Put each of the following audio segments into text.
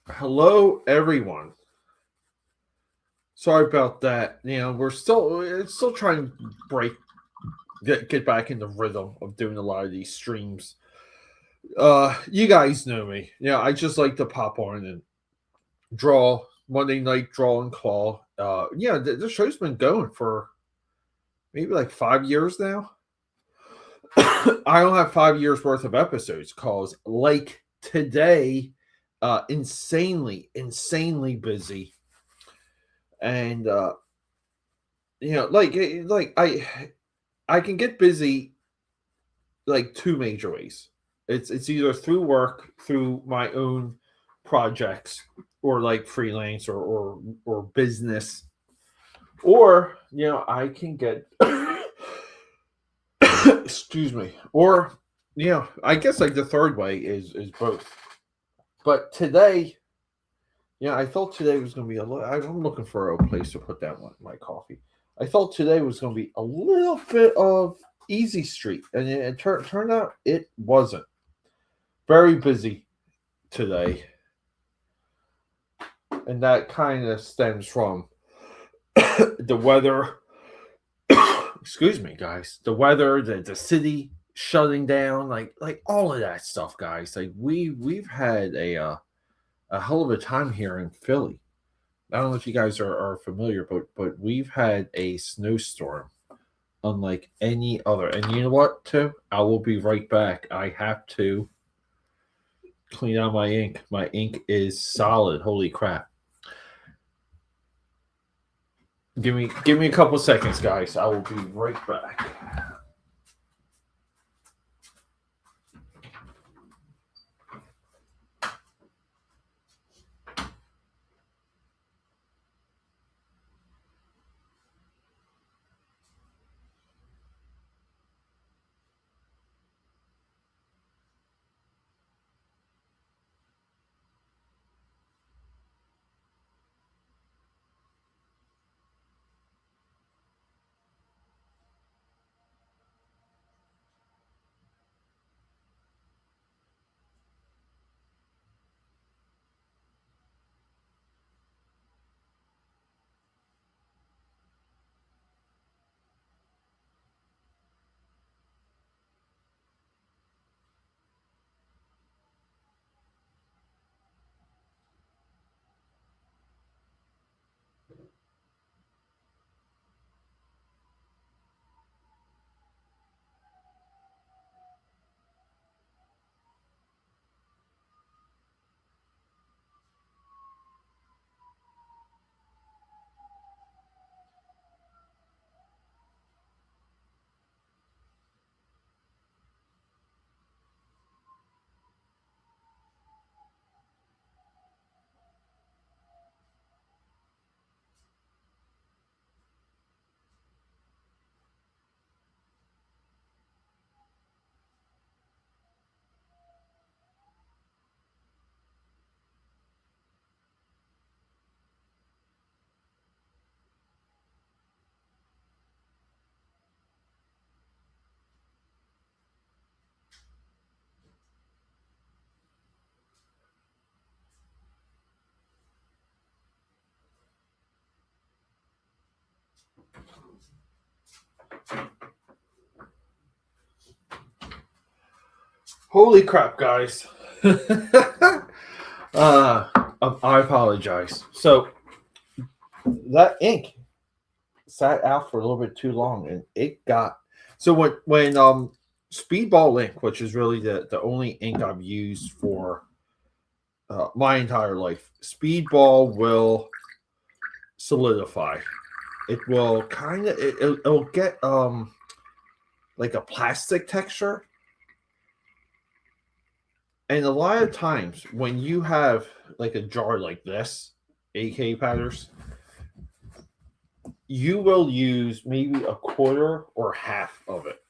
Hello, everyone. Sorry about that. We're still trying to get back in the rhythm of doing a lot of these streams. You guys know me. I just like to pop on and draw Monday night draw and call. The show's been going for maybe like 5 years now. I don't have 5 years worth of episodes cause like today, insanely busy. And like I can get busy like two major ways. It's either through work, through my own projects, or like freelance or business, or I can get excuse me, or I guess like the third way is both. But today, I thought today was going to be a little. I'm looking for a place to put down my coffee. I thought today was going to be a little bit of easy street, and it turned out it wasn't. Very busy today, and that kind of stems from the weather. Excuse me, guys. The weather, the city shutting down, like all of that stuff, guys. Like we've had a hell of a time here in Philly. I don't know if you guys are familiar, but we've had a snowstorm unlike any other. And you know what, too? I will be right back. I have to clean out my ink. My ink is solid. Holy crap. Give me a couple seconds, guys. I will be right back. Holy crap, guys. uh, I apologize. So that ink sat out for a little bit too long, and it got so when Speedball ink, which is really the only ink I've used for my entire life, Speedball will solidify. It will kind of it'll get like a plastic texture, and a lot of times when you have like a jar like this, AK powders, you will use maybe a quarter or half of it,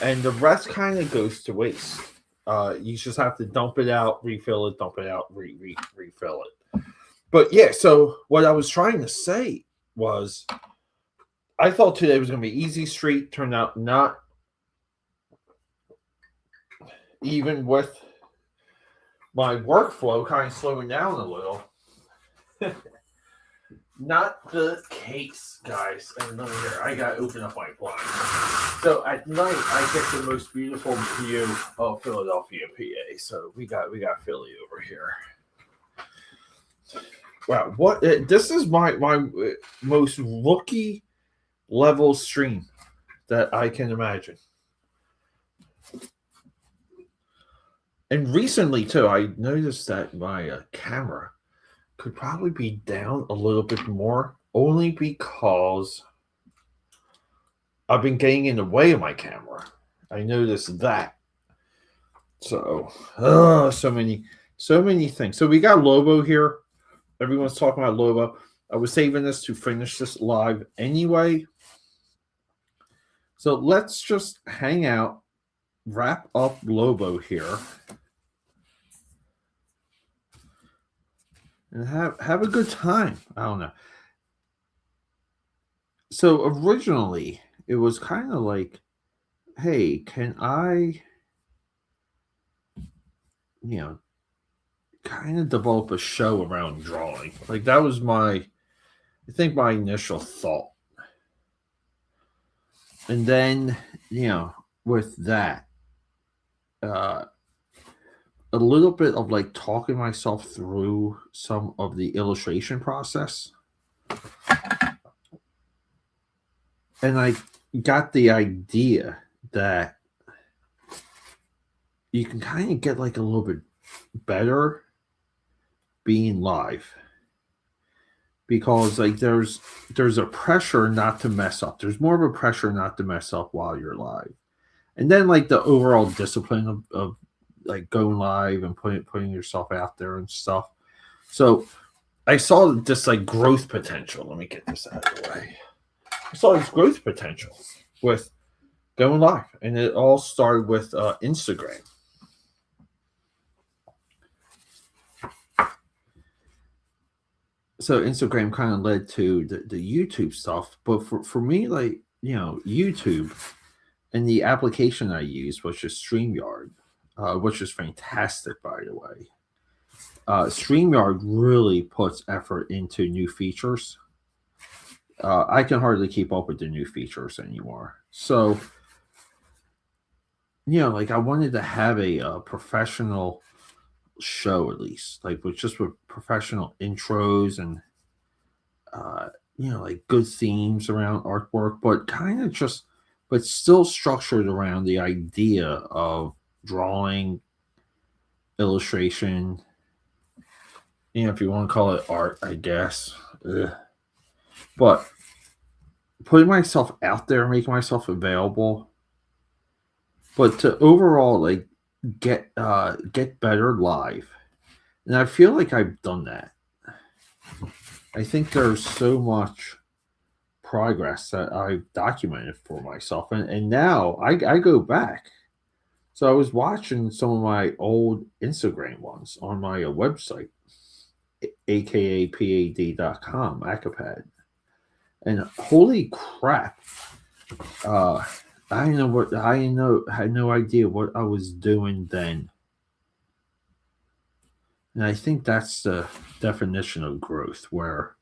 and the rest kind of goes to waste. You just have to dump it out, refill it, dump it out, refill it. But yeah, so what I was trying to say was, I thought today was going to be easy street. Turned out not. Even with my workflow kind of slowing down a little. Not the case, guys. And look here, I gotta open up my blind. So at night, I get the most beautiful view of Philadelphia, PA. So we got Philly over here. Wow, what? This is my most rookie level stream that I can imagine. And recently too, I noticed that my camera could probably be down a little bit more, only because I've been getting in the way of my camera. I noticed that. So, so many things. So we got Lobo here. Everyone's talking about Lobo. I was saving this to finish this live anyway. So let's just hang out, wrap up Lobo here, and have a good time. I don't know. So originally, it was kind of like, hey, can I, kind of develop a show around drawing? Like that was my initial thought. And then, with that, a little bit of like talking myself through some of the illustration process. And I got the idea that you can kind of get like a little bit better being live, because like there's a pressure not to mess up. There's more of a pressure not to mess up while you're live. And then like the overall discipline of like going live and putting yourself out there and stuff. So I saw this like growth potential. Let me get this out of the way. I saw this growth potential with going live, and it all started with Instagram. So Instagram kind of led to the YouTube stuff, but for me, like, YouTube and the application I use, which is StreamYard, which is fantastic, by the way. StreamYard really puts effort into new features. I can hardly keep up with the new features anymore. So, like I wanted to have a professional show, at least, like with professional intros and like good themes around artwork, but still structured around the idea of drawing, illustration, if you want to call it art, I guess. Ugh. But putting myself out there, making myself available, but to overall like get better live. And I feel like I've done that. I think there's so much progress that I've documented for myself. And now I go back. So I was watching some of my old Instagram ones on my website, AKAPAD.com, AKAPAD. And holy crap. I had no idea what I was doing then. And I think that's the definition of growth, where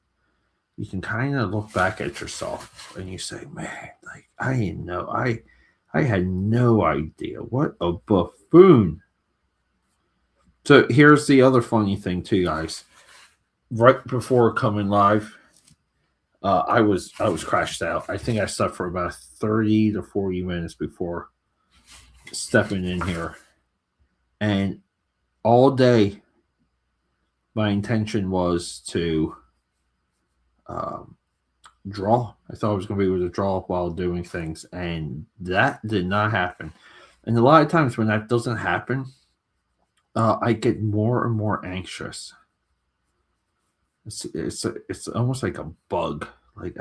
you can kind of look back at yourself and you say, man, like I had no idea. What a buffoon. So here's the other funny thing too, guys. Right before coming live, I was crashed out. I think I slept for about 30 to 40 minutes before stepping in here. And all day, my intention was to draw. I thought I was going to be able to draw while doing things, and that did not happen. And a lot of times when that doesn't happen, I get more and more anxious. It's almost like a bug, like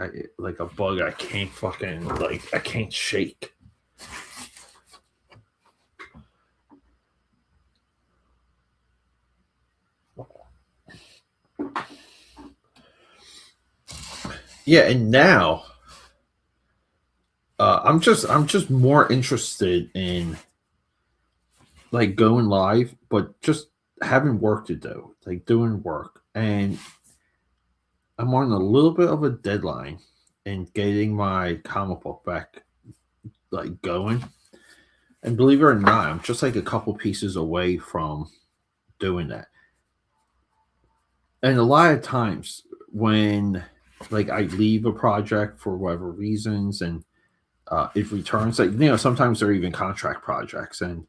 a bug I can't I can't shake. Yeah, and now I'm just more interested in like going live, but just having work to do, like doing work, and I'm on a little bit of a deadline in getting my comic book back, like going. And believe it or not, I'm just like a couple pieces away from doing that. And a lot of times when like I leave a project for whatever reasons and it returns, like sometimes they're even contract projects and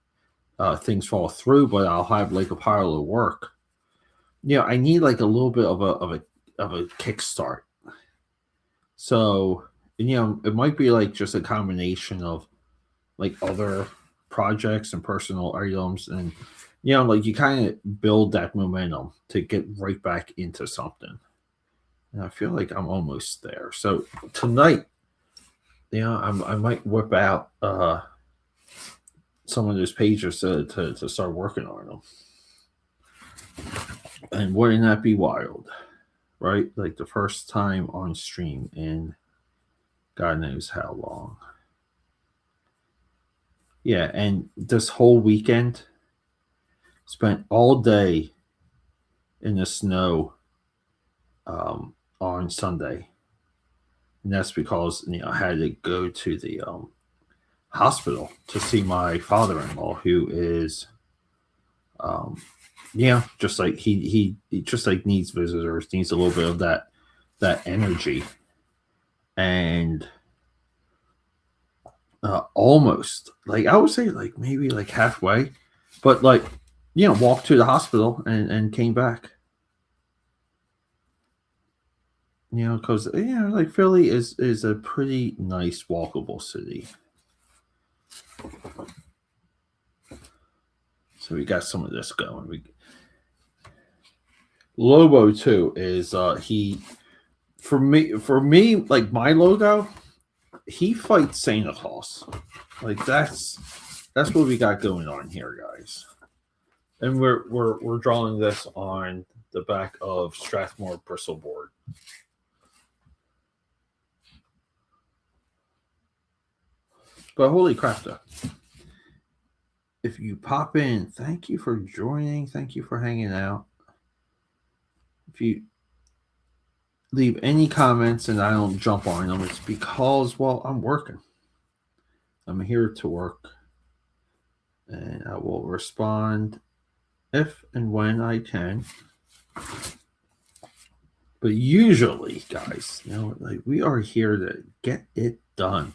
things fall through, but I'll have like a pile of work. I need like a little bit of a kickstart. So it might be like just a combination of like other projects and personal items, and like you kind of build that momentum to get right back into something. And I feel like I'm almost there. So tonight, I might whip out some of those pages to start working on them. And wouldn't that be wild, right? Like the first time on stream in God knows how long. Yeah, and this whole weekend spent all day in the snow on Sunday, and that's because I had to go to the hospital to see my father-in-law, who is, um, just like he just like needs visitors, needs a little bit of that energy, and almost like I would say like maybe like halfway, but like walked to the hospital and came back. Because like Philly is a pretty nice walkable city. So we got some of this going. Lobo too is he for me like my logo, he fights Santa Claus. Like that's what we got going on here, guys. And we're drawing this on the back of Strathmore bristleboard. But holy crap, though. If you pop in, thank you for joining. Thank you for hanging out. If you leave any comments and I don't jump on them, it's because, well, I'm working. I'm here to work. And I will respond if and when I can. But usually, guys, like we are here to get it done.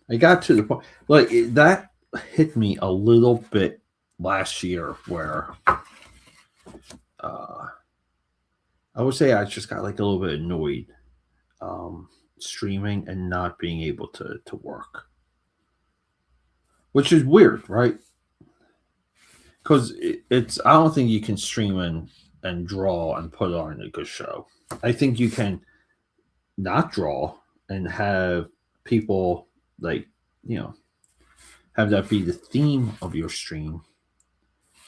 I got to the point, like that hit me a little bit last year where I would say I just got like a little bit annoyed streaming and not being able to work, which is weird, right? Because it's I don't think you can stream and draw and put on a good show. I think you can not draw and have people like have that be the theme of your stream,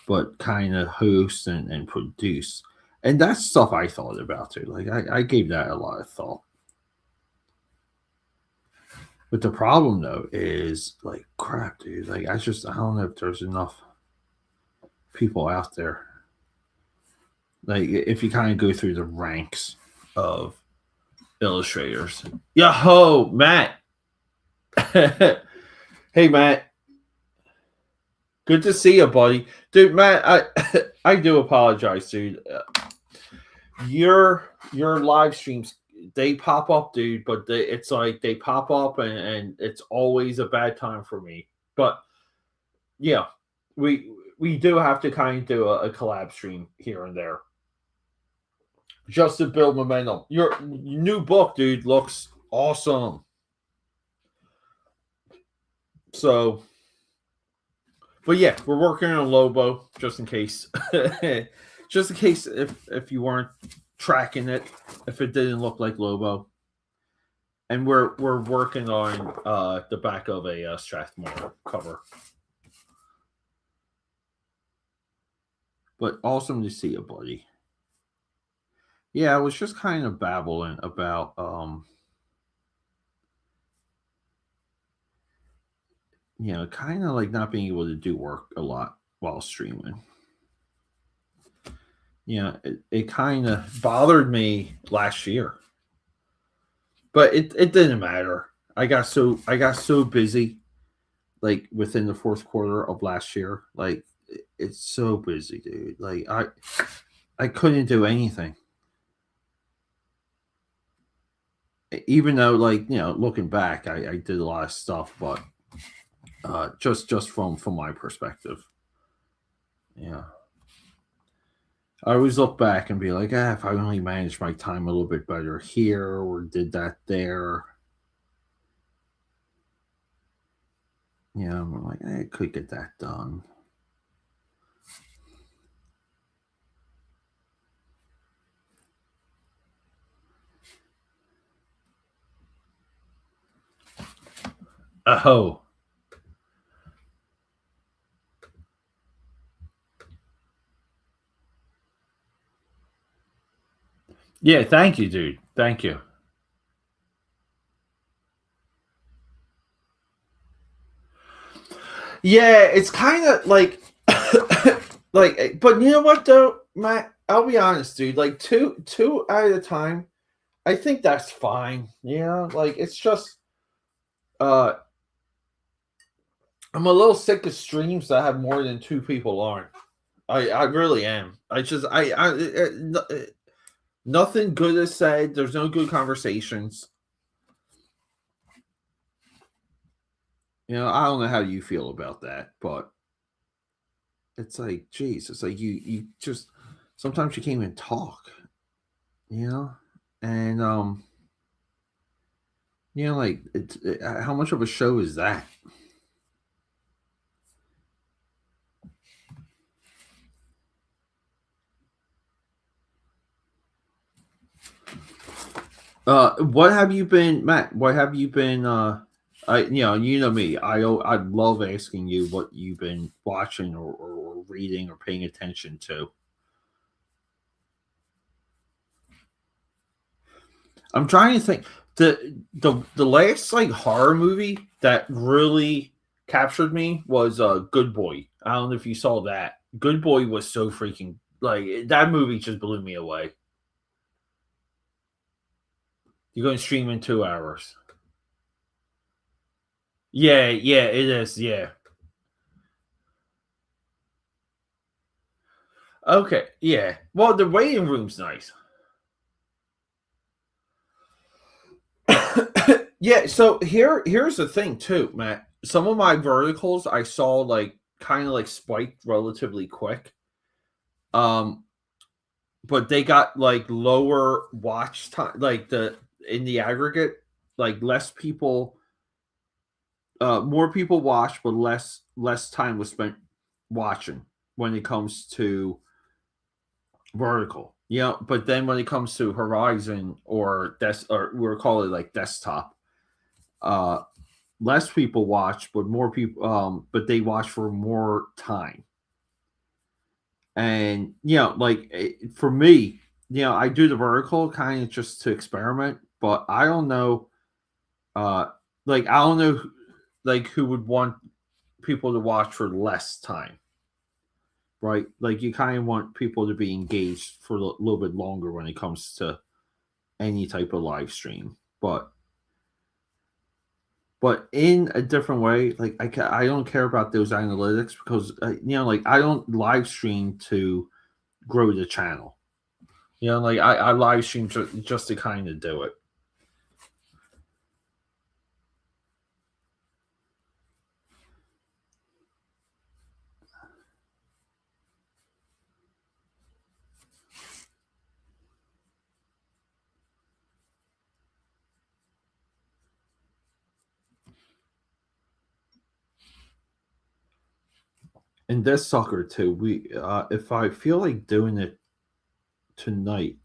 but kind of host and produce. And that's stuff I thought about too. Like I gave that a lot of thought. But the problem though is like crap, dude. Like I don't know if there's enough people out there. Like if you kind of go through the ranks of illustrators. Yo, Matt. Hey, Matt. Good to see you, buddy. Dude, Matt, I do apologize, dude. Your live streams, they pop up, dude, but it's like they pop up and it's always a bad time for me. But yeah, we do have to kind of do a collab stream here and there just to build momentum. Your new book, dude, looks awesome. So, but yeah, we're working on Lobo just in case, just in case if you weren't tracking it, if it didn't look like Lobo, and we're working on the back of a Strathmore cover. But awesome to see you, buddy. Yeah, I was just kind of babbling about kind of like not being able to do work a lot while streaming. It kind of bothered me last year, but it didn't matter. I got so busy, like within the fourth quarter of last year. Like it's so busy, dude. Like I couldn't do anything, even though like looking back, I did a lot of stuff, but just from my perspective, yeah. I always look back and be like, if I only managed my time a little bit better here or did that there, I'm like, I could get that done. Oh, yeah. Thank you, dude. Thank you. Yeah, it's kind of like, like, but you know what though, Matt? I'll be honest, dude. Like two at a time, I think that's fine. Like it's just, uh, I'm a little sick of streams that have more than two people on. I really am. Nothing good is said. There's no good conversations. I don't know how you feel about that, but it's like, geez, it's like you just sometimes you can't even talk, you know, and like how much of a show is that? What have you been, Matt? What have you been? You know me. I love asking you what you've been watching or reading or paying attention to. I'm trying to think. The last like horror movie that really captured me was Good Boy. I don't know if you saw that. Good Boy was so freaking like that movie just blew me away. You're going to stream in 2 hours. Yeah, yeah, it is. Yeah. Okay. Yeah. Well, the waiting room's nice. Yeah. So here's the thing too, Matt. Some of my verticals I saw like kind of like spiked relatively quick. Um, but they got like lower watch time, like the in the aggregate, like less people, more people watch, but less time was spent watching when it comes to vertical. But then when it comes to Horizon or we'll call it like desktop, uh, less people watch, but more people, but they watch for more time. And like for me, I do the vertical kind of just to experiment, but I don't know, uh, like I don't know, like who would want people to watch for less time, right? Like you kind of want people to be engaged for a little bit longer when it comes to any type of live stream, but in a different way. Like I don't care about those analytics because like I don't live stream to grow the channel. Like I live stream just to kind of do it. And this sucker too. We if I feel like doing it tonight,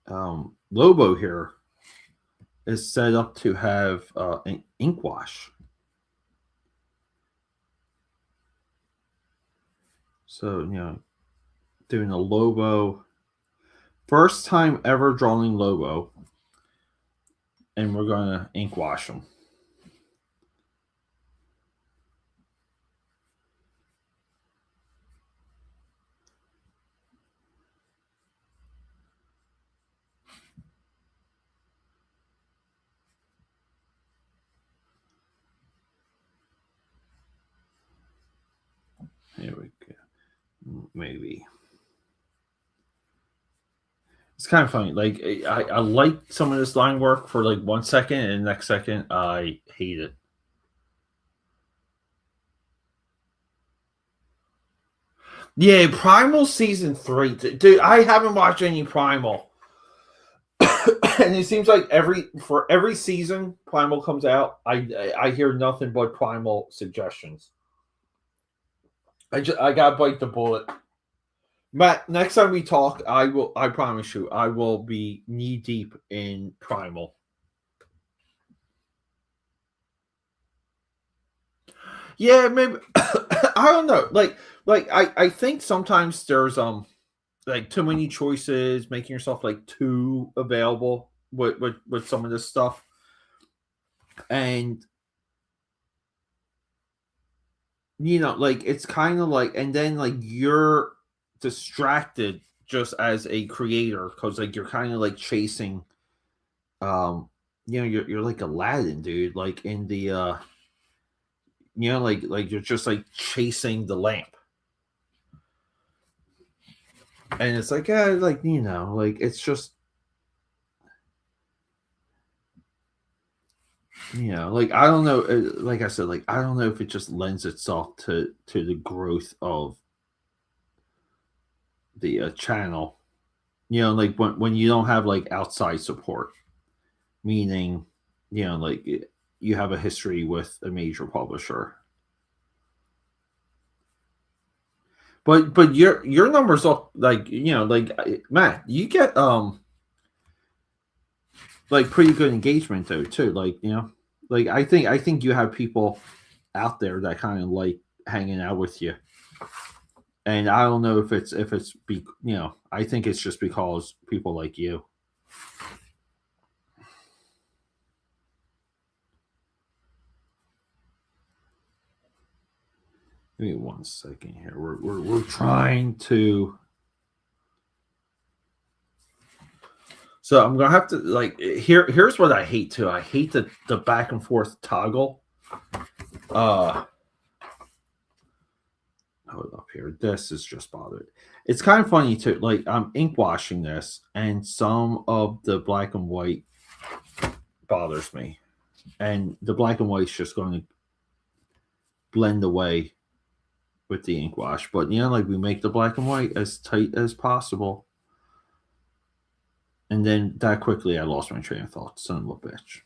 Lobo here is set up to have an ink wash. So doing a Lobo first time ever drawing Lobo, and we're gonna ink wash them. maybe. It's kind of funny. Like I like some of this line work for like 1 second, and the next second I hate it. Yeah, Primal season 3, dude. I haven't watched any Primal, and it seems like every season Primal comes out, I hear nothing but Primal suggestions. I gotta bite the bullet. Matt, next time we talk, I promise you, I will be knee deep in Primal. Yeah, maybe I don't know. I think sometimes there's like too many choices, making yourself like too available with some of this stuff. And like it's kind of like, and then like you're distracted just as a creator, because like you're kind of like chasing you're like Aladdin, dude, like in the like you're just like chasing the lamp. And it's like, like like it's just like I don't know, like I said, like I don't know if it just lends itself to the growth of the channel. Like when you don't have like outside support, meaning like you have a history with a major publisher. But your numbers look like like Matt, you get like pretty good engagement though too. Like like I think you have people out there that kind of like hanging out with you. And I don't know if it's I think it's just because people like you. Give me 1 second here. We're trying to. So I'm gonna have to like here's what I hate too. I hate the back and forth toggle. Hold up here. This is just bothered. It's kind of funny too. Like I'm ink washing this, and some of the black and white bothers me, and the black and white's just going to blend away with the ink wash. But like we make the black and white as tight as possible, and then that quickly I lost my train of thought. Son of a bitch.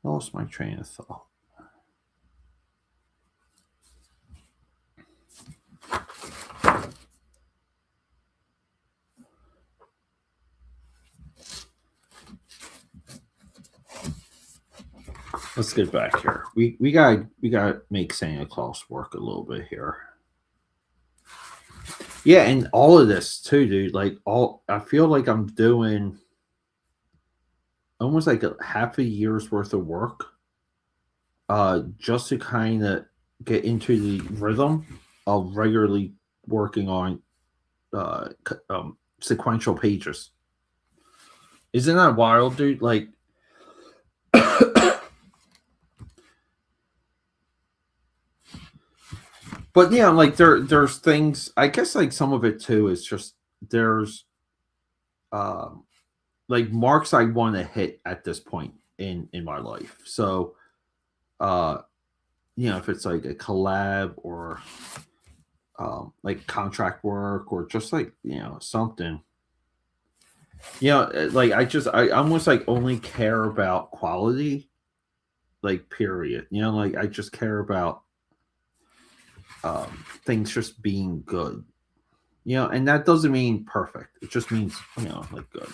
Lost my train of thought. Let's get back here. We gotta make Santa Claus work a little bit here. Yeah, and all of this too, dude. Like I feel like I'm doing almost like a half a year's worth of work, just to kind of get into the rhythm of regularly working on sequential pages. Isn't that wild, dude? Like, but yeah, like there's things. I guess like some of it too is just there's um like marks I want to hit at this point in my life. So uh if it's like a collab or like contract work or just like something, like I almost like only care about quality, like period. Like I just care about things just being good. And that doesn't mean perfect. It just means like good.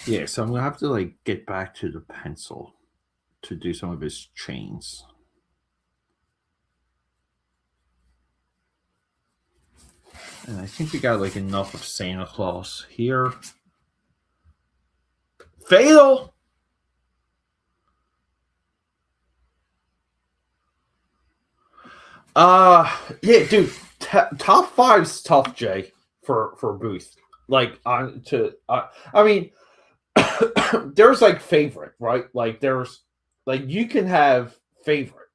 Yeah, so I'm gonna have to like get back to the pencil to do some of his chains. And I think we got like enough of Santa Claus here. Fatal. Yeah, dude. Top five's tough, Jay, for Booth. Like on to, I mean, there's like favorite, right? Like there's like you can have favorite,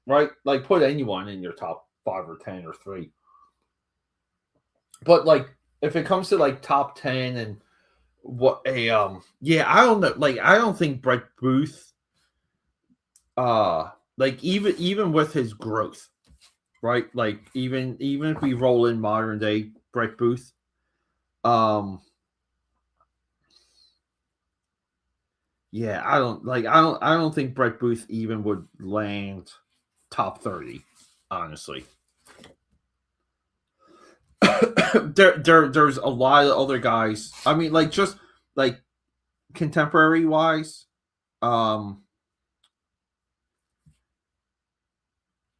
right? Like put anyone in your top 5 or 10 or 3. But like if it comes to like top 10 and what a yeah, I don't know. Like I don't think Brett Booth, like even with his growth, right? Like even if we roll in modern day Brett Booth, um yeah, I don't think Brett Booth even would land top 30, honestly. There's a lot of other guys. I mean, like just like contemporary wise, um,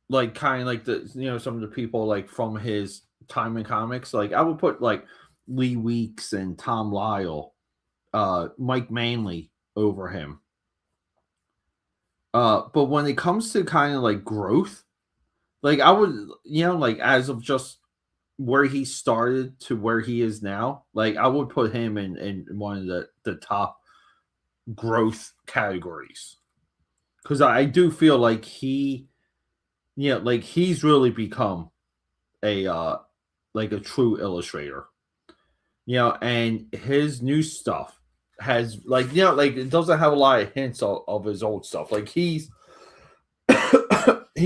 like kind of like the some of the people like from his time in comics. Like I would put like Lee Weeks and Tom Lyle, Mike Manley over him. But when it comes to kind of like growth, like I would like as of just where he started to where he is now, like I would put him in one of the top growth categories because I do feel like like he's really become a like a true illustrator, and his new stuff has like like it doesn't have a lot of hints of his old stuff. Like he's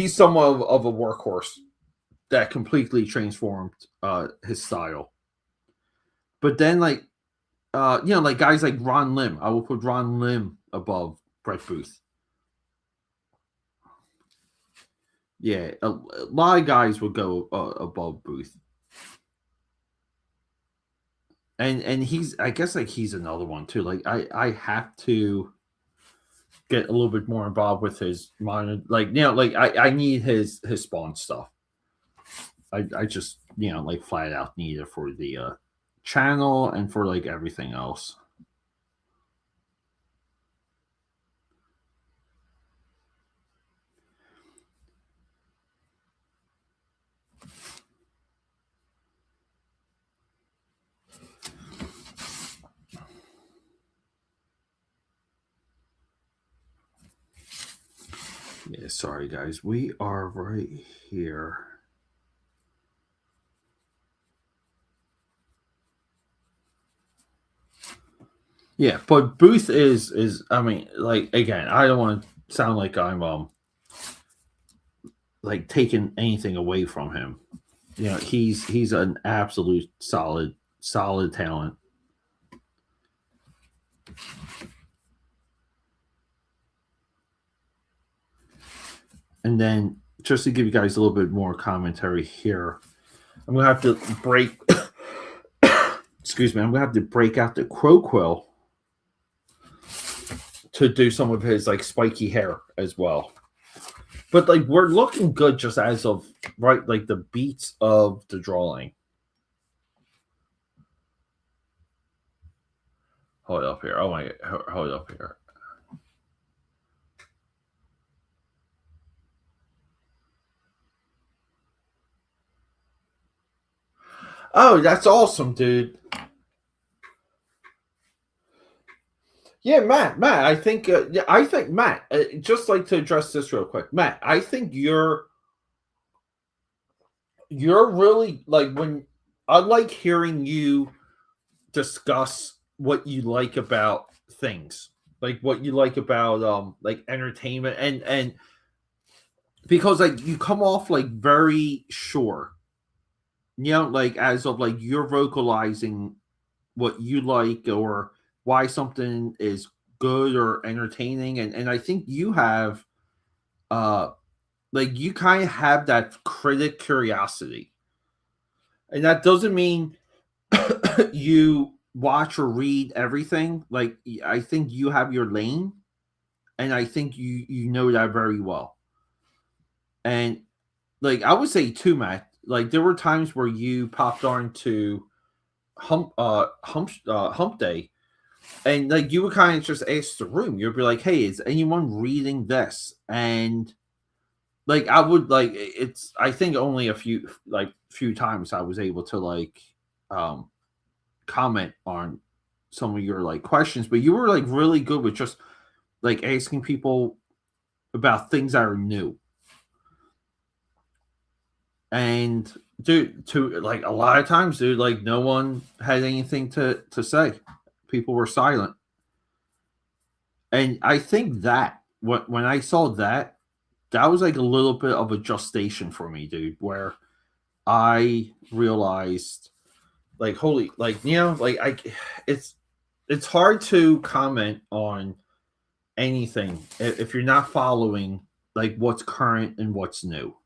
somewhat of a workhorse that completely transformed his style. But then like like guys like Ron Lim, I will put Ron Lim above Brett Booth. Yeah, a lot of guys would go above Booth, and he's I guess like he's another one too. Like I have to get a little bit more involved with his modern like like I need his Spawn stuff. I just like flat out need it for the channel and for like everything else. Yeah, sorry guys, we are right here. Yeah, but Booth is I mean, like again, I don't want to sound like I'm like taking anything away from him. He's an absolute solid talent. And then just to give you guys a little bit more commentary here, I'm gonna have to break excuse me, I'm gonna have to break out the Crow Quill to do some of his like spiky hair as well. But like we're looking good just as of right, like the beats of the drawing. Hold up here. Oh my, hold up here. Oh, that's awesome, dude. Yeah, Matt. I think Matt. Just like to address this real quick, Matt. I think you're really like when I like hearing you discuss what you like about things, like what you like about like entertainment and because like you come off like very sure, like as of like you're vocalizing what you like or why something is good or entertaining and I think you have uh like you kind of have that critic curiosity and that doesn't mean you watch or read everything. Like I think you have your lane, and I think you know that very well. And like I would say too, Matt. Like there were times where you popped on to hump day, and like you would kind of just ask the room. You'd be like, "Hey, is anyone reading this?" And like I would like it's. I think only a few times I was able to like um comment on some of your like questions, but you were like really good with just like asking people about things that are new. And dude, to like a lot of times, dude, like no one had anything to say. People were silent. And I think that when I saw that, that was like a little bit of a gestation for me, dude, where I realized like holy like like it's hard to comment on anything if you're not following like what's current and what's new.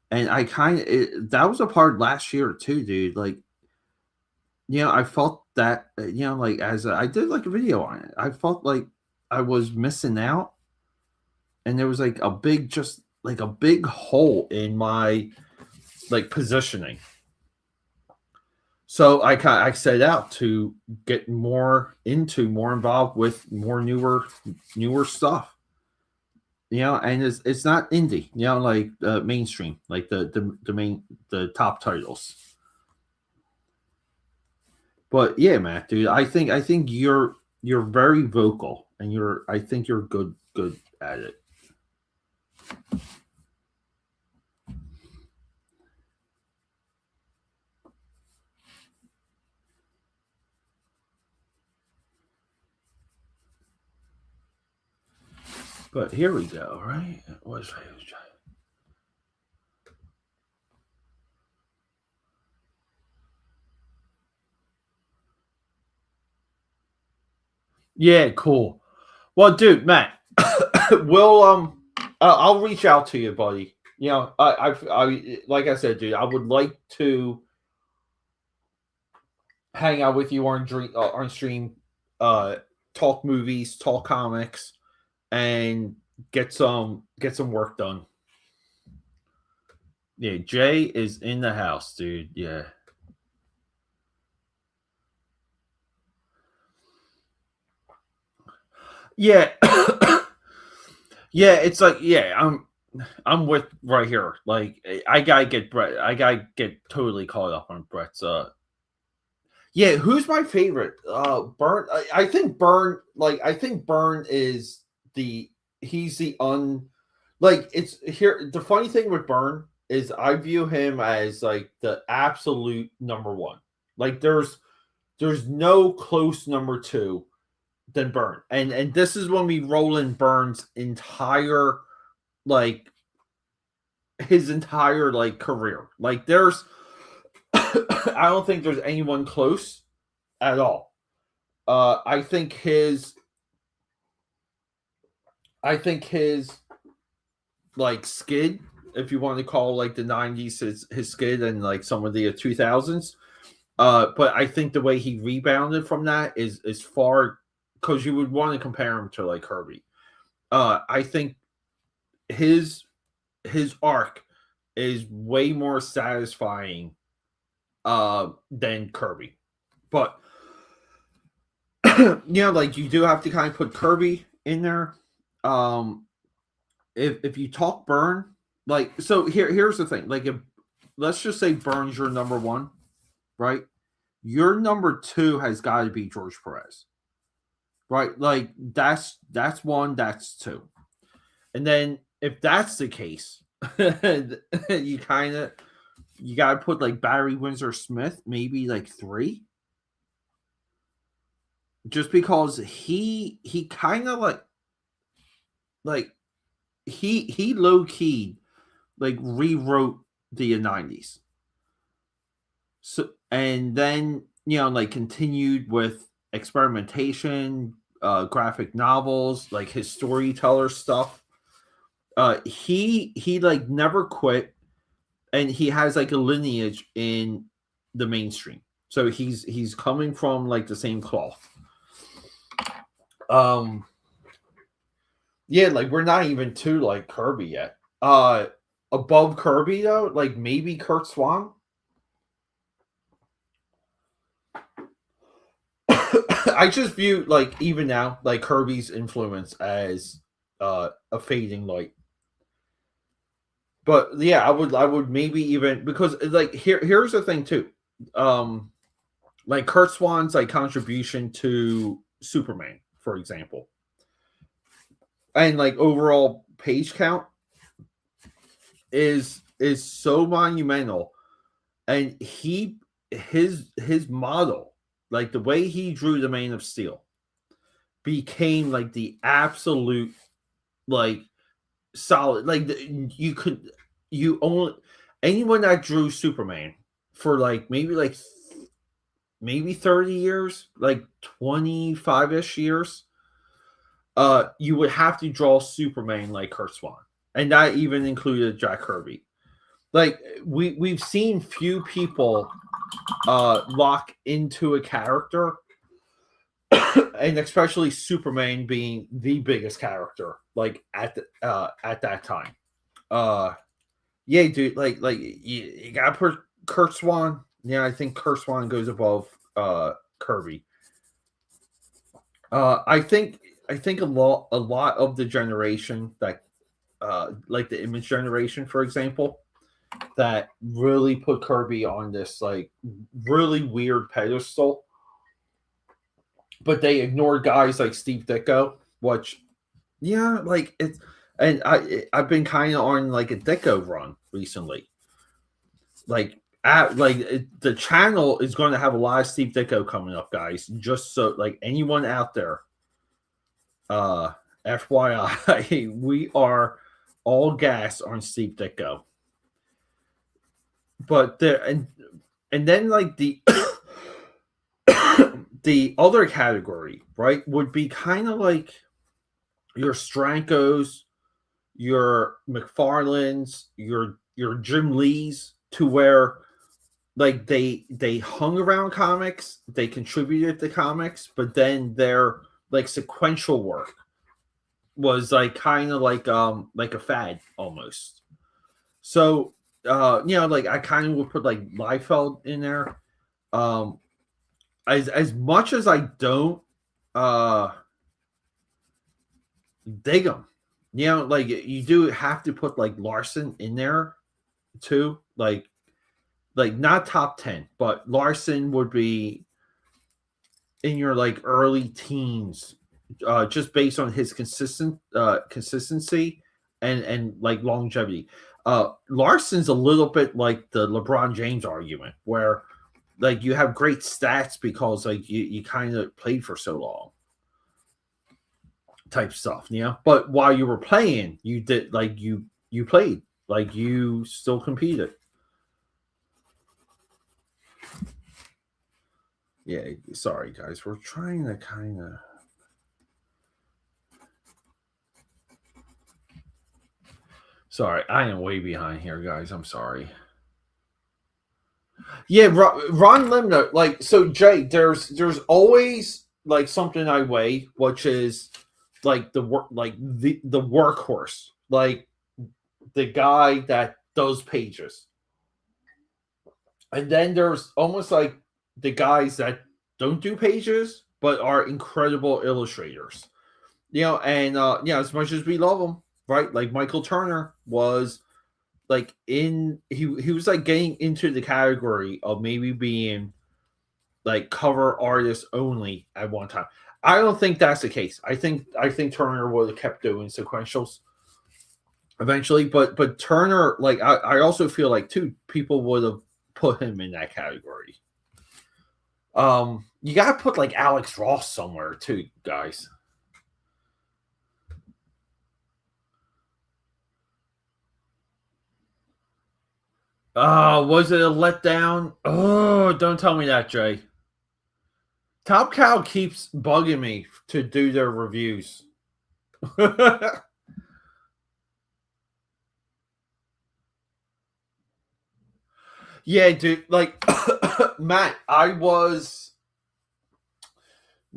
And I kind of that was a part last year too, dude. Like I felt that like as I did like a video on it, I felt like I was missing out, and there was like a big just like a big hole in my like positioning. So I set out to get more involved with more newer stuff. And it's not indie, like mainstream, like the top titles. But yeah, Matt, dude, I think you're very vocal, and I think you're good at it. But here we go, right? What's Yeah, cool. Well, dude, Matt, we'll I'll reach out to you, buddy. Like I said, dude, I would like to hang out with you on stream, uh, talk movies, talk comics, and get some work done. Yeah, Jay is in the house, dude. Yeah, yeah, yeah. It's like I'm with right here. Like I gotta get Brett. I gotta get totally caught up on Brett's. Yeah, who's my favorite? Burn. I think Burn. Like I think Burn is the he's the like it's here. The funny thing with Burn is I view him as like the absolute number one. Like there's no close number two than Burn. And this is when we roll in Burn's entire like his entire like career. Like there's I don't think there's anyone close at all. I think his like skid, if you want to call like the '90s his skid, and like some of the 2000s. But I think the way he rebounded from that is far, because you would want to compare him to like Kirby. I think his his arc is way more satisfying than Kirby. But like you do have to kind of put Kirby in there. Um, if you talk Burn, like so here's the thing. Like if let's just say Burn's your number one, right? Your number two has got to be George Perez, right? Like that's one, that's two, and then if that's the case, you kind of you got to put like Barry Windsor Smith, maybe like three, just because he kind of like he low key like rewrote the '90s. So and then like continued with experimentation, graphic novels, like his storyteller stuff. He like never quit, and he has like a lineage in the mainstream. So he's coming from like the same cloth. Um, yeah, like we're not even to like Kirby yet. Above Kirby though, like maybe Kurt Swan. I just view like even now like Kirby's influence as a fading light. But yeah, I would maybe even because like here's the thing too. Um like Kurt Swan's like contribution to Superman, for example. And like overall page count is so monumental, and his model, like the way he drew the Man of Steel, became like the absolute like solid. Like you could you only anyone that drew Superman for maybe 30 years, like 25-ish years, you would have to draw Superman like Kurt Swan, and that even included Jack Kirby. Like we've seen few people lock into a character, and especially Superman being the biggest character like at that time. Uh, yeah, dude, like you got to put Kurt Swan. Yeah, I think Kurt Swan goes above Kirby. I think a lot of the generation that like the Image generation, for example, that really put Kirby on this like really weird pedestal, but they ignored guys like Steve Ditko, which yeah, like it's and I've been kind of on like a Ditko run recently. The channel is going to have a lot of Steve Ditko coming up, guys. Just so like anyone out there, uh, FYI, we are all gas on Steve Ditko. But there and then like the the other category, right, would be kind of like your Strankos, your McFarlanes, your Jim Lees, to where like they hung around comics, they contributed to comics, but then their like sequential work was like kind of like a fad almost. So like I kind of would put like Liefeld in there. Um as much as I don't uh dig them, like you do have to put like Larson in there too. Like not top 10, but Larson would be in your like early teens, just based on his consistency and like longevity. Larson's a little bit like the LeBron James argument, where like you have great stats because like you kind of played for so long, type stuff, But while you were playing, you did like you played, like you still competed. Yeah, sorry guys, we're trying to kind of. Sorry, I am way behind here, guys. I'm sorry. Yeah, Ron Limner. Like, so Jay, there's always like something I weigh, which is like the work, like the workhorse, like the guy that does pages, and then there's almost like the guys that don't do pages but are incredible illustrators. And as much as we love them, right? Like Michael Turner was like he was like getting into the category of maybe being like cover artist only at one time. I don't think that's the case. I think Turner would have kept doing sequentials eventually, but Turner, like I also feel like too people would have put him in that category. You gotta put like Alex Ross somewhere too, guys. Oh, was it a letdown? Oh, don't tell me that, Jay. Top Cow keeps bugging me to do their reviews. Yeah, dude. Like, Matt, I was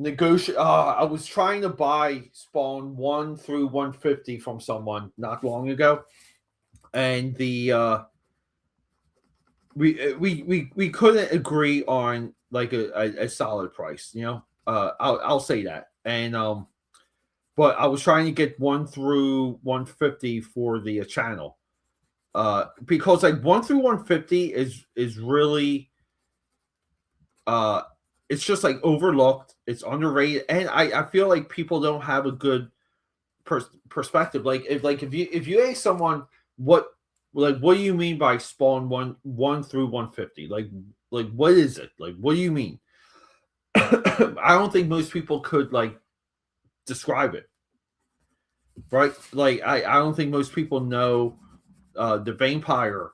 I was trying to buy Spawn 1 through 150 from someone not long ago, and the we couldn't agree on like a solid price. I'll say that. And but I was trying to get 1 through 150 for the channel. Because like 1 through 150 is really uh it's just like overlooked, it's underrated, and I feel like people don't have a good perspective. Like if you ask someone what what do you mean by Spawn 1 through 150, like what is it, like what do you mean? I don't think most people could like describe it, right? Like I don't think most people know the vampire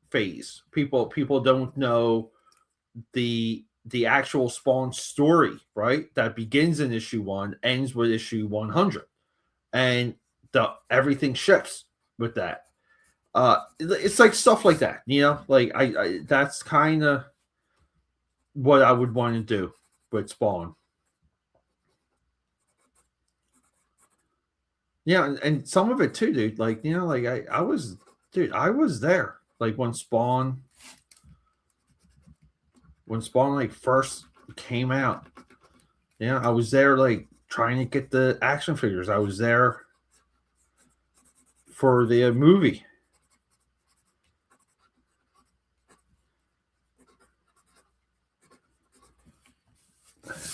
phase. People don't know the actual Spawn story, right? That begins in issue 1, ends with issue 100, and the everything shifts with that. It's like stuff like that, like I that's kind of what I would want to do with Spawn. Yeah, and some of it too, dude. Like, like I was, dude, I was there. Like when Spawn like first came out. Yeah, I was there like trying to get the action figures. I was there for the movie.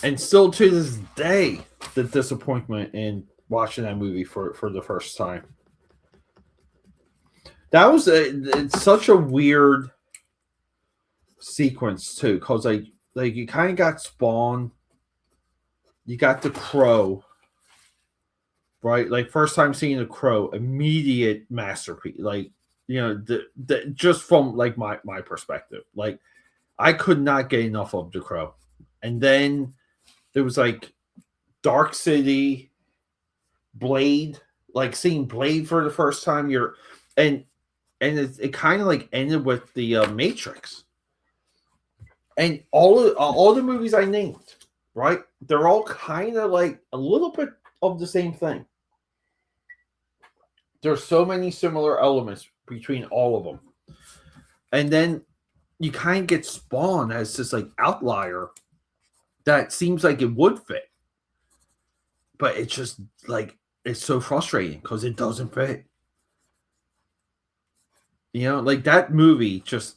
And still to this day, the disappointment in watching that movie for the first time. That was it's such a weird sequence too, because like you kind of got Spawn, you got the Crow, right? Like first time seeing the Crow, immediate masterpiece. Like, the just from like my perspective, like I could not get enough of the Crow. And then there was like Dark City, Blade, like seeing Blade for the first time. And it kind of like ended with the Matrix, and all the movies I named, right? They're all kind of like a little bit of the same thing. There's so many similar elements between all of them, and then you kind of get Spawn as this like outlier that seems like it would fit, but it's just like it's so frustrating because it doesn't fit. Like that movie just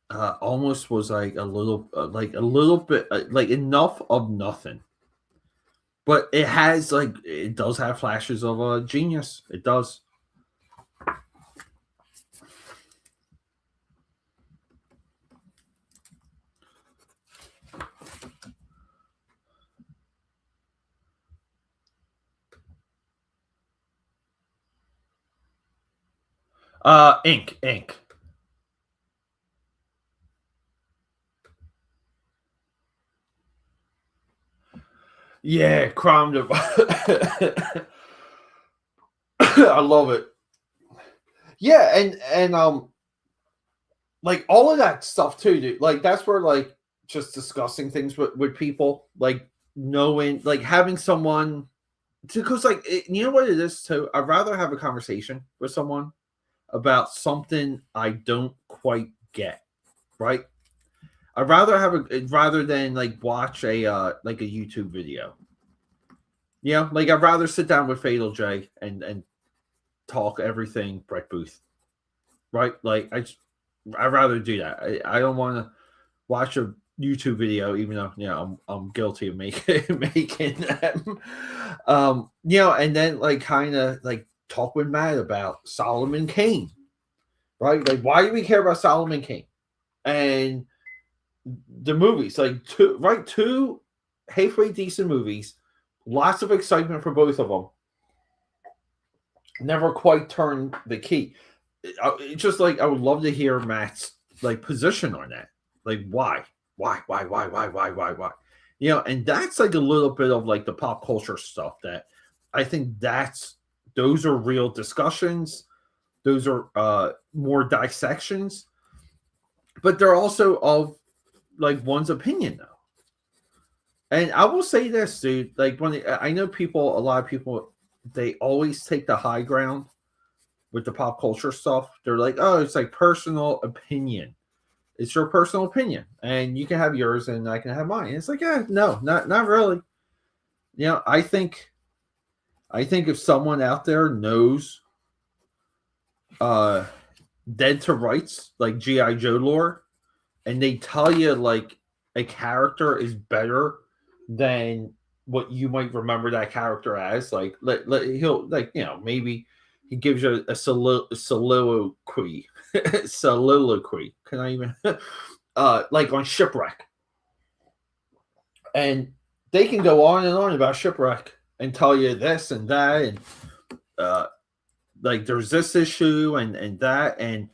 almost was like a little bit like enough of nothing, but it does have flashes of a genius. It does. Ink. Yeah, crime. I love it. Yeah, and like all of that stuff too, dude. Like that's where like just discussing things with people, like knowing, like having someone, because like you know what it is too. I'd rather have a conversation with someone about something I don't quite get, right? I'd rather rather than like watch a YouTube video. Like I'd rather sit down with Fatal J and talk everything Brett Booth, right? Like I'd rather do that. I don't want to watch a YouTube video, even though I'm guilty of making making them. And then like kind of like talk with Matt about Solomon Kane, right? Like why do we care about Solomon Kane and the movies? Like two halfway decent movies, lots of excitement for both of them. Never quite turned the key. It's just like I would love to hear Matt's like position on that. Like why? And that's like a little bit of like the pop culture stuff that I think those are real discussions. Those are more dissections. but they're also of like one's opinion though. And I will say this, dude. Like I know people, a lot of people, they always take the high ground with the pop culture stuff. They're like, oh, it's like personal opinion. It's your personal opinion, and you can have yours, and I can have mine. And it's like, yeah, no, not really. You know, I think if someone out there knows uh dead to rights like GI Joe lore, and they tell you like a character is better than what you might remember that character as, like he'll like maybe he gives you a soliloquy soliloquy. Can I even like on shipwreck, and they can go on and on about shipwreck and tell you this and that and uh like there's this issue and that and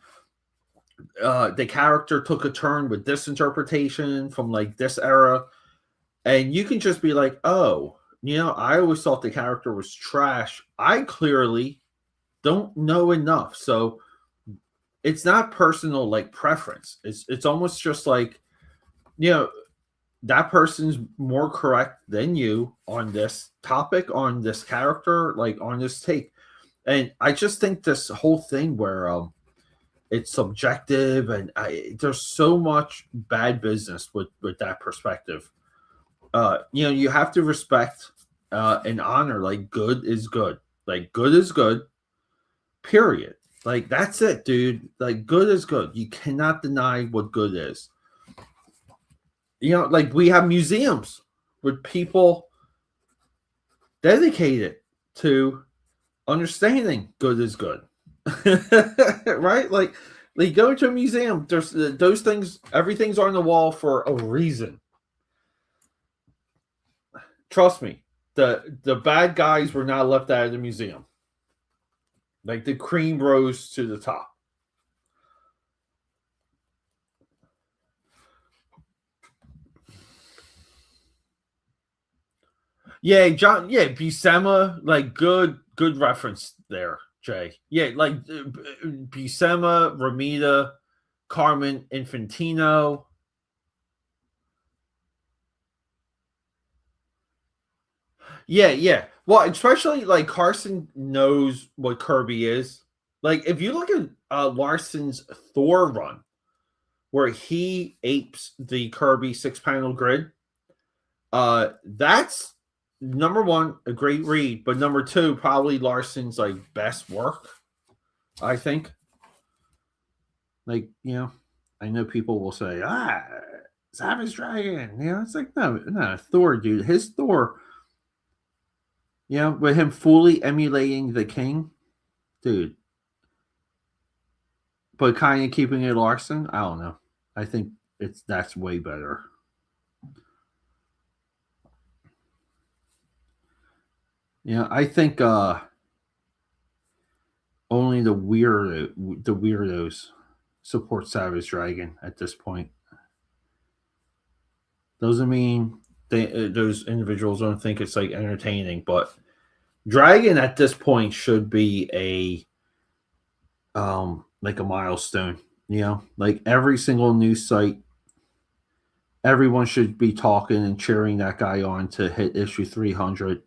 the character took a turn with this interpretation from like this era, and you can just be like, oh, I always thought the character was trash. I clearly don't know enough. So it's not personal like preference. It's almost just like, you know, that person's more correct than you on this topic, on this character, like on this take. And I just think this whole thing where it's subjective and there's so much bad business with that perspective. You have to respect and honor like good is good. Like good is good, period. Like that's it, dude. Like good is good. You cannot deny what good is. Like we have museums with people dedicated to understanding good is good. Right? Like go to a museum. There's those things. Everything's on the wall for a reason. Trust me. The bad guys were not left out of the museum. Like the cream rose to the top. Yeah, John. Yeah, Buscema. Like good reference there, Jay. Yeah, like Buscema, Ramita, Carmen Infantino. Yeah, yeah. Well, especially like Carson knows what Kirby is. Like if you look at Larson's Thor run, where he apes the Kirby 6 panel grid, that's number one, a great read, but number two, probably Larson's like best work, I think. Like, I know people will say, Savage Dragon. It's like, no, Thor, dude. His Thor, with him fully emulating the king, dude, but kind of keeping it Larson, I don't know. I think that's way better. I think only the weirdos support Savage Dragon at this point. Doesn't mean those individuals don't think it's like entertaining, but Dragon at this point should be like a milestone. Like every single news site, everyone should be talking and cheering that guy on to hit issue 300,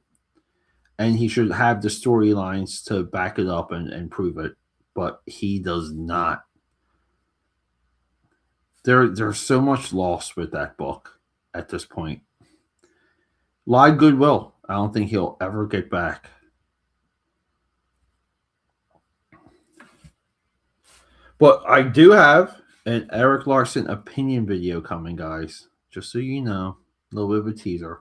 and he should have the storylines to back it up and prove it, but he does not. There's so much loss with that book at this point. A lot of goodwill. I don't think he'll ever get back. But I do have an Eric Larson opinion video coming, guys. Just so you know, a little bit of a teaser.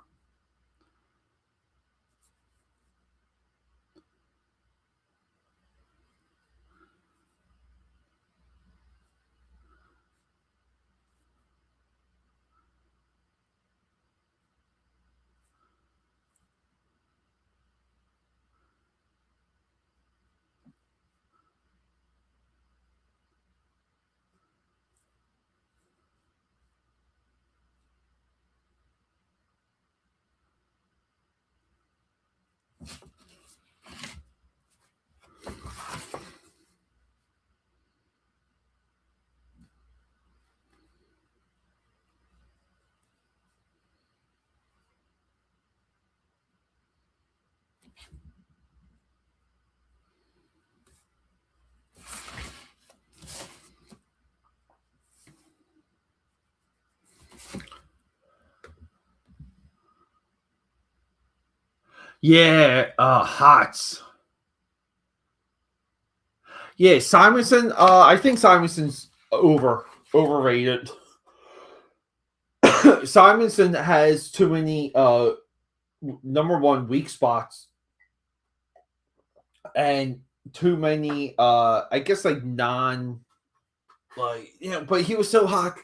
Yeah, Hots. Yeah, Simonson. I think Simonson's overrated. Simonson has too many number one weak spots and too many I guess like non like but he was so hot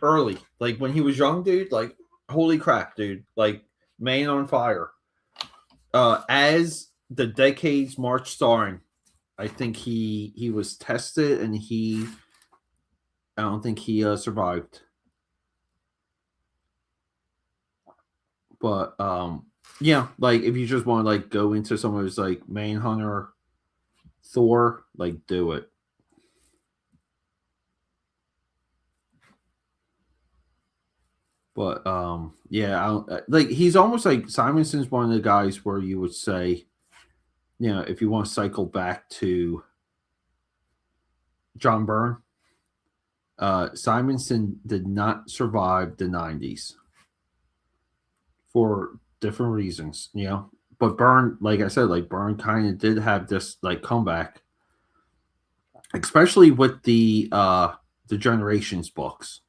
early. Like when he was young, dude, like holy crap, dude. Like man on fire. As the decades marched on, I think he was tested and I don't think he survived. But yeah, like if you just want to like go into some of his like Manhunter, Thor, like do it. But yeah, like he's almost like Simonson's one of the guys where you would say, if you want to cycle back to John Byrne, Simonson did not survive the '90s for different reasons, But Byrne, like I said, like Byrne kind of did have this like comeback, especially with the Generations books,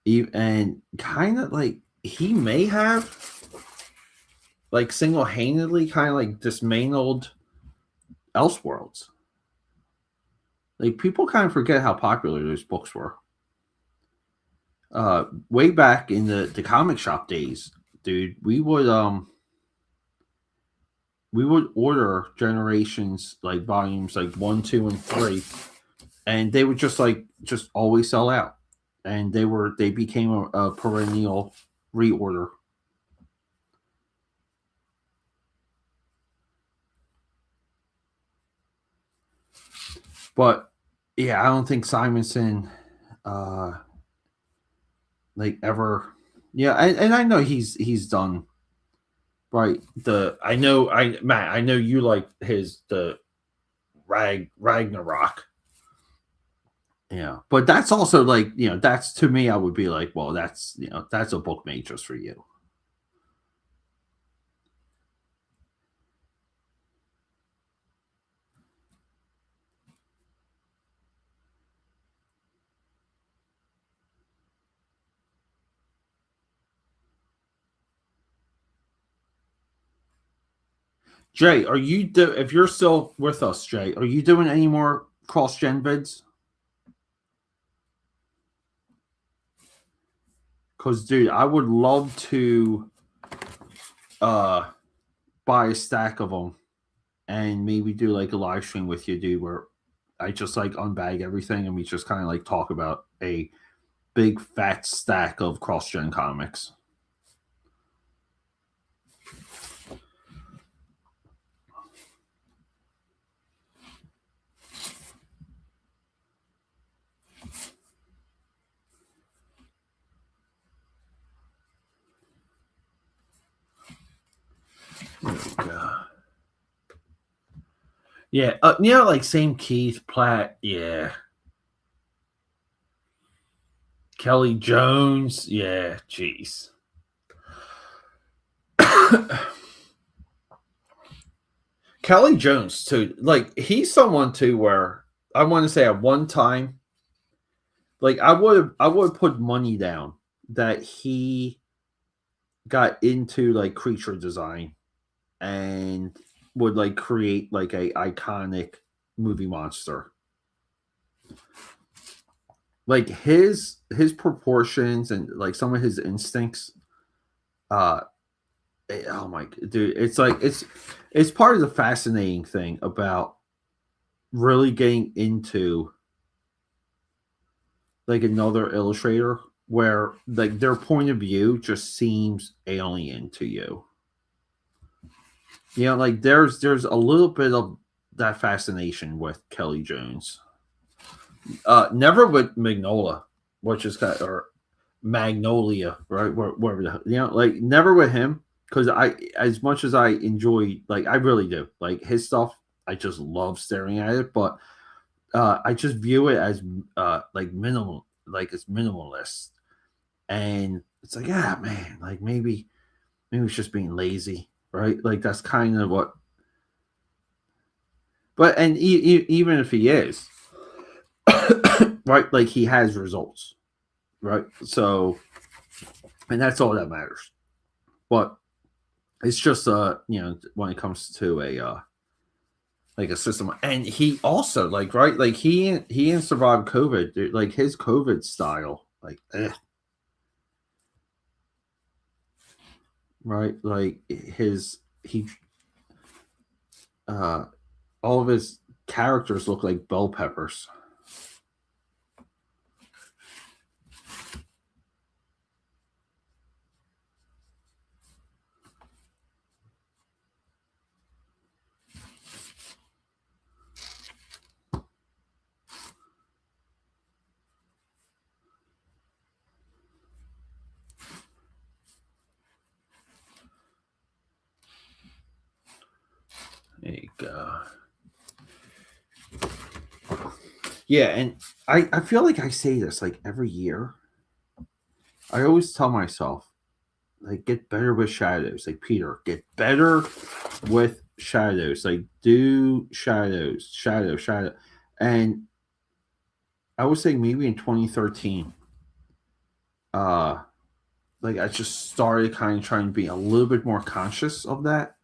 and kind of like he may have like single handedly kind of like dismantled Elseworlds. Like people kind of forget how popular those books were. Way back in the comic shop days, dude, we would order Generations like volumes like 1, 2, and 3, and they would just always sell out, and they became a perennial reorder. But yeah, I don't think Simonson uh like ever. Yeah, and I know he's done right. Matt, I know you like the Ragnarok. Yeah, but that's also like that's to me I would be like, well, that's a book made just for you. Jay, if you're still with us, Jay, are you doing any more cross gen vids? Because dude, I would love to uh buy a stack of them and maybe do like a live stream with you, dude, where I just like unbag everything and we just kind of like talk about a big fat stack of cross gen comics. Oh, yeah, like same Keith Platt, yeah, Kelly Jones, yeah, jeez. Kelly Jones too, like he's someone too where I want to say at one time, like I would put money down that he got into like creature design and would like create like a iconic movie monster. Like his proportions and like some of his instincts. Uh, oh my dude, it's like it's part of the fascinating thing about really getting into like another illustrator where like their point of view just seems alien to you. Like there's a little bit of that fascination with Kelly Jones. Never with Magnolia, which is kind of, or Magnolia, right? Wherever like never with him because I, as much as I enjoy, like I really do, like his stuff. I just love staring at it, but I just view it as like minimal, like it's minimalist, and it's like, man, like maybe it's just being lazy. right? Like that's kind of what. But and even if he is right, like he has results, right? So and that's all that matters. But it's just when it comes to a like a system, and he also like right, like he and survived COVID, dude, like his COVID style, like right, like his he uh all of his characters look like bell peppers. There you go. Yeah, and I feel like I say this like every year. I always tell myself, like, get better with shadows. Like, Peter, get better with shadows. Like, do shadows, shadow. And I would say maybe in 2013, uh, like, I just started kind of trying to be a little bit more conscious of that.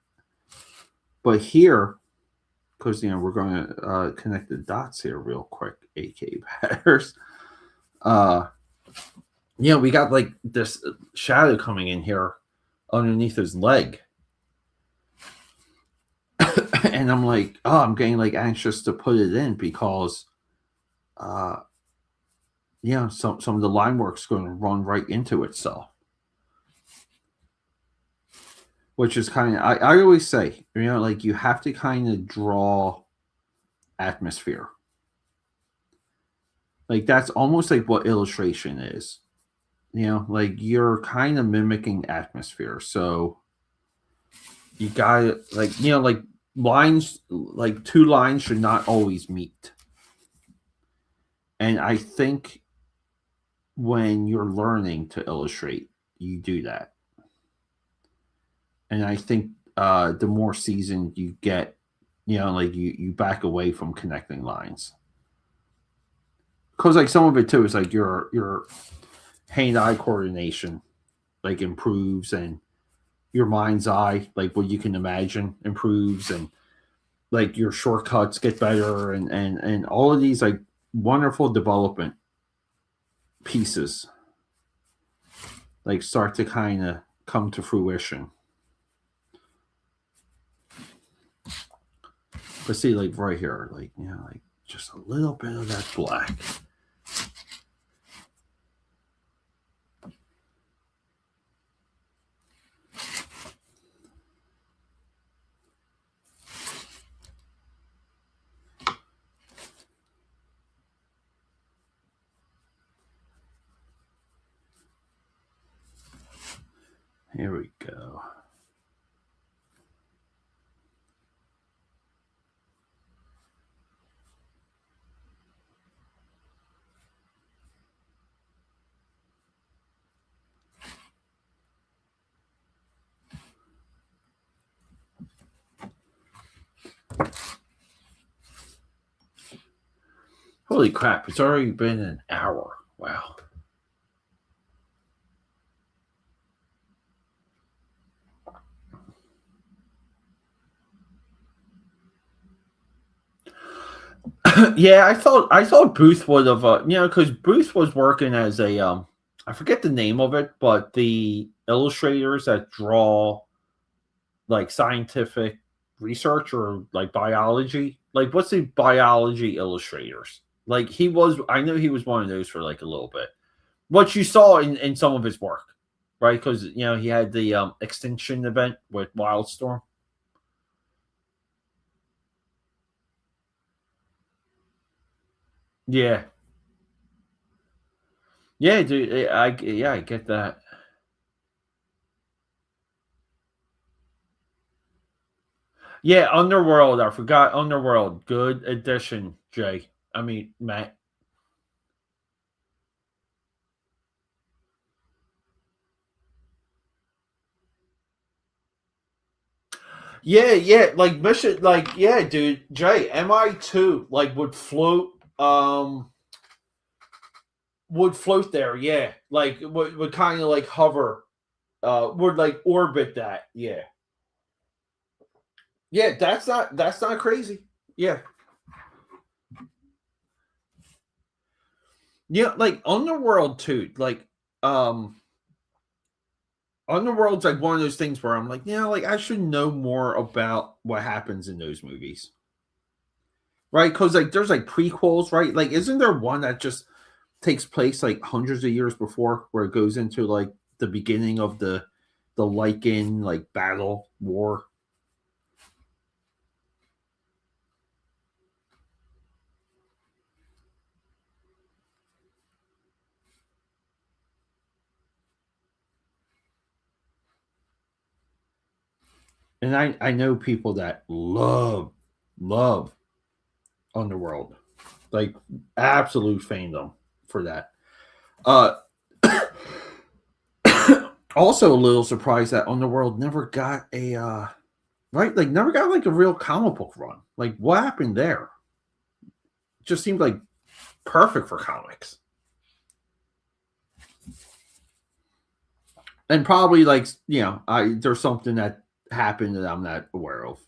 But here, because, we're going to connect the dots here real quick, AK batters. Uh, we got like this shadow coming in here underneath his leg. And I'm like, oh, I'm getting like anxious to put it in because uh some of the line work's going to run right into itself. Which is kind of I always say, like you have to kind of draw atmosphere. Like that's almost like what illustration is. Like you're kind of mimicking atmosphere. So you got like lines, like two lines should not always meet. And I think when you're learning to illustrate, you do that. And I think the more seasoned you get, like you back away from connecting lines. Because like some of it too is like your hand-eye coordination like improves, and your mind's eye, like what you can imagine, improves, and like your shortcuts get better, and all of these like wonderful development pieces like start to kind of come to fruition. But see, like right here, like like just a little bit of that black. Here we go. Holy crap! It's already been an hour. Wow. Yeah, I thought Booth would have, because Booth was working as a I forget the name of it, but the illustrators that draw like scientific research or like biology, like what's the biology illustrators? Like he was, I know he was one of those for like a little bit. What you saw in some of his work, right? Because he had the extinction event with Wildstorm. Yeah, yeah, dude. I get that. Yeah, Underworld. I forgot Underworld. Good addition, Jay. I mean, Matt. Yeah, yeah, like mission, like yeah, dude. Jay, MI2 like would float there. Yeah, like would kind of like hover, would like orbit that. Yeah, yeah. That's not crazy. Yeah, yeah. Like Underworld too. Um, Underworld's like one of those things where I'm like, yeah, like I should know more about what happens in those movies, right? Because like there's like prequels, right? Like, isn't there one that just takes place like hundreds of years before, where it goes into like the beginning of the Lycan like battle war? And I know people that love Underworld, like absolute fandom for that. Uh, also a little surprised that Underworld never got a right, like never got like a real comic book run. Like what happened there? Just seemed like perfect for comics, and probably like I there's something that happened that I'm not aware of,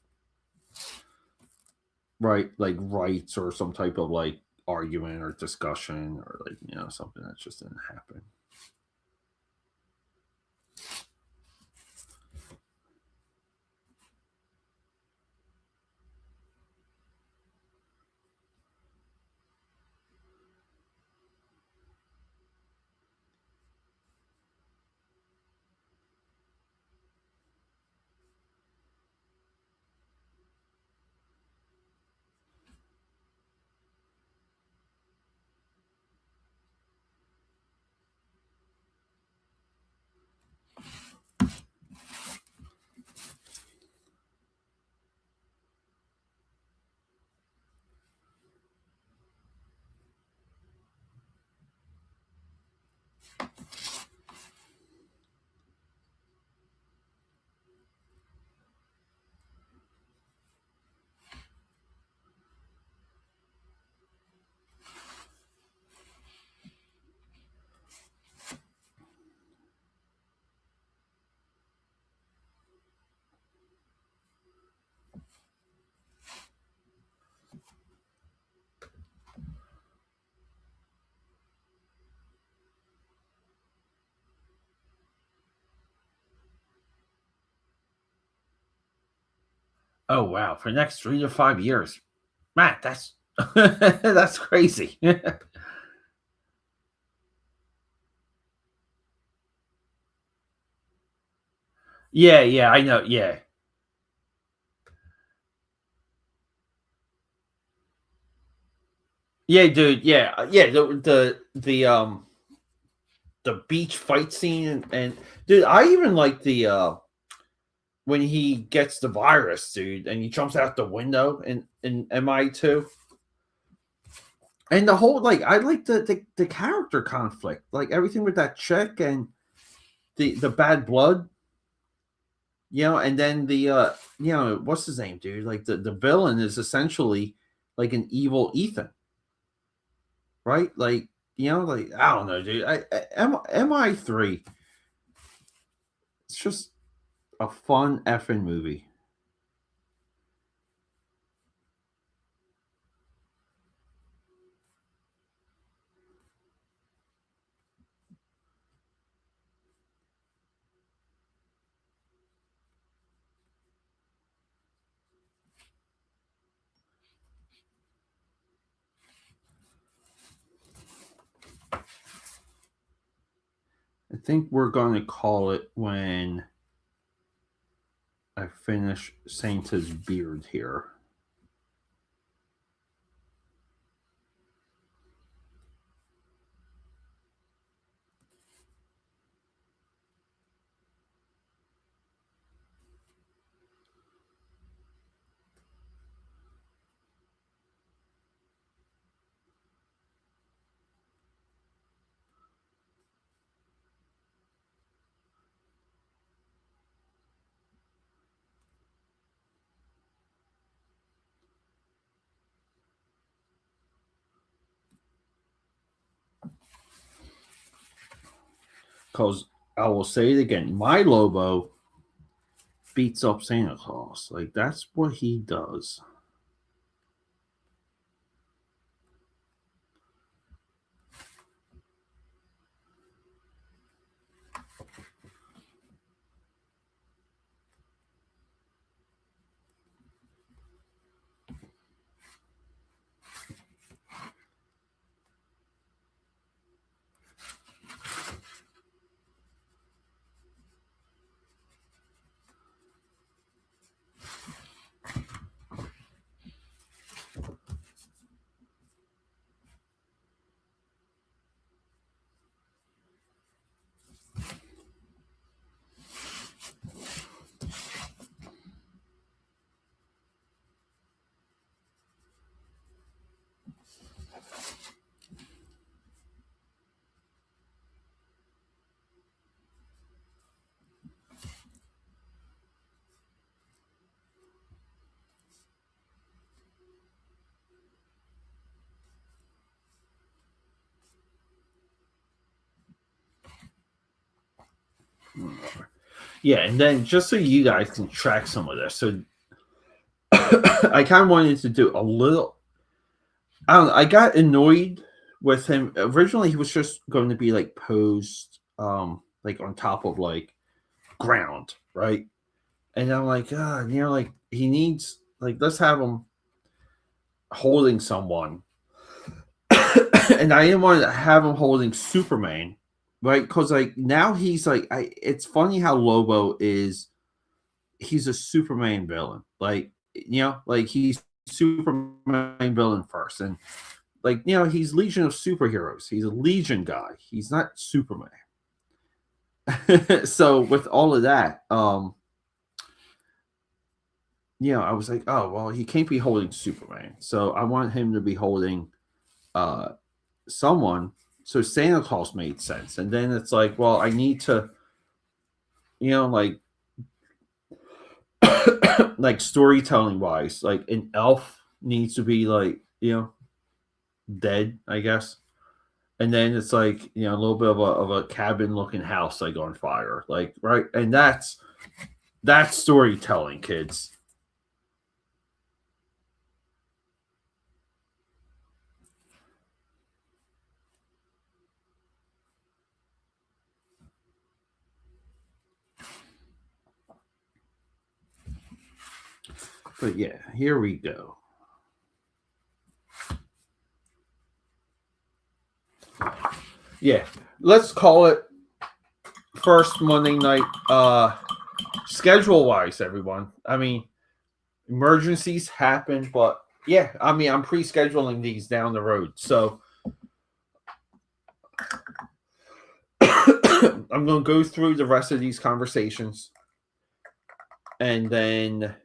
right? Like rights or some type of like argument or discussion or like something that just didn't happen. Oh wow, for the next 3 to 5 years, Matt, that's that's crazy. Yeah, yeah, I know. Yeah, yeah, dude. Yeah, yeah. The beach fight scene and dude, I even like the when he gets the virus, dude, and he jumps out the window in MI2. And the whole like I like the character conflict, like everything with that chick and the bad blood, and then the what's his name, dude? Like the villain is essentially like an evil Ethan, right? Like like I don't know, dude. MI3, it's just a fun effing movie. I think we're gonna call it when I finish Saint's beard here. because I will say it again, my Lobo beats up Santa Claus. Like that's what he does. Yeah, and then just so you guys can track some of this, so I kind of wanted to do a little. I don't know. I got annoyed with him. Originally, he was just going to be like posed, like on top of like ground, right? And I'm like, like he needs like let's have him holding someone, and I didn't want to have him holding Superman, right? Because like now he's like, it's funny how Lobo is. He's a Superman villain, like like he's Superman villain first, and like he's Legion of Superheroes. He's a Legion guy. He's not Superman. So with all of that, I was like, oh well, he can't be holding Superman. So I want him to be holding someone. So Santa Claus made sense. And then it's like, well, I need to, like like storytelling wise, like an elf needs to be like, dead, I guess. And then it's like, a little bit of a cabin looking house like on fire. Like, right. And that's storytelling, kids. But yeah, here we go. Yeah, let's call it first Monday night. Schedule wise, everyone. I mean, emergencies happen, but yeah, I mean, I'm pre-scheduling these down the road, so I'm going to go through the rest of these conversations and then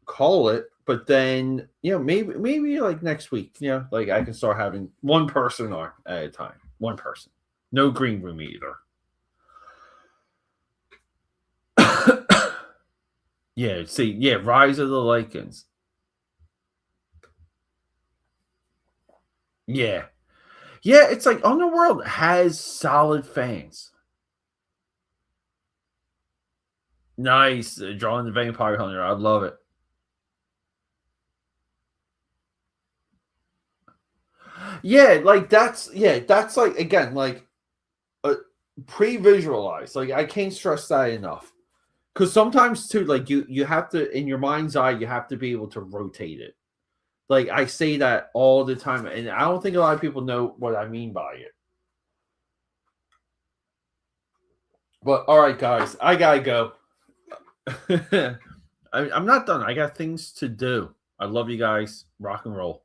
call it. But then, maybe like next week, like I can start having one person on at a time. One person. No green room either. Yeah, see, Rise of the Lycans. Yeah. Yeah, it's like Underworld has solid fans. Nice. Drawing the Vampire Hunter. I love it. Yeah, like that's like again, like pre-visualized. Like I can't stress that enough. Because sometimes too, like you have to in your mind's eye, you have to be able to rotate it. Like I say that all the time, and I don't think a lot of people know what I mean by it. But all right, guys, I gotta go. I'm not done. I got things to do. I love you guys. Rock and roll.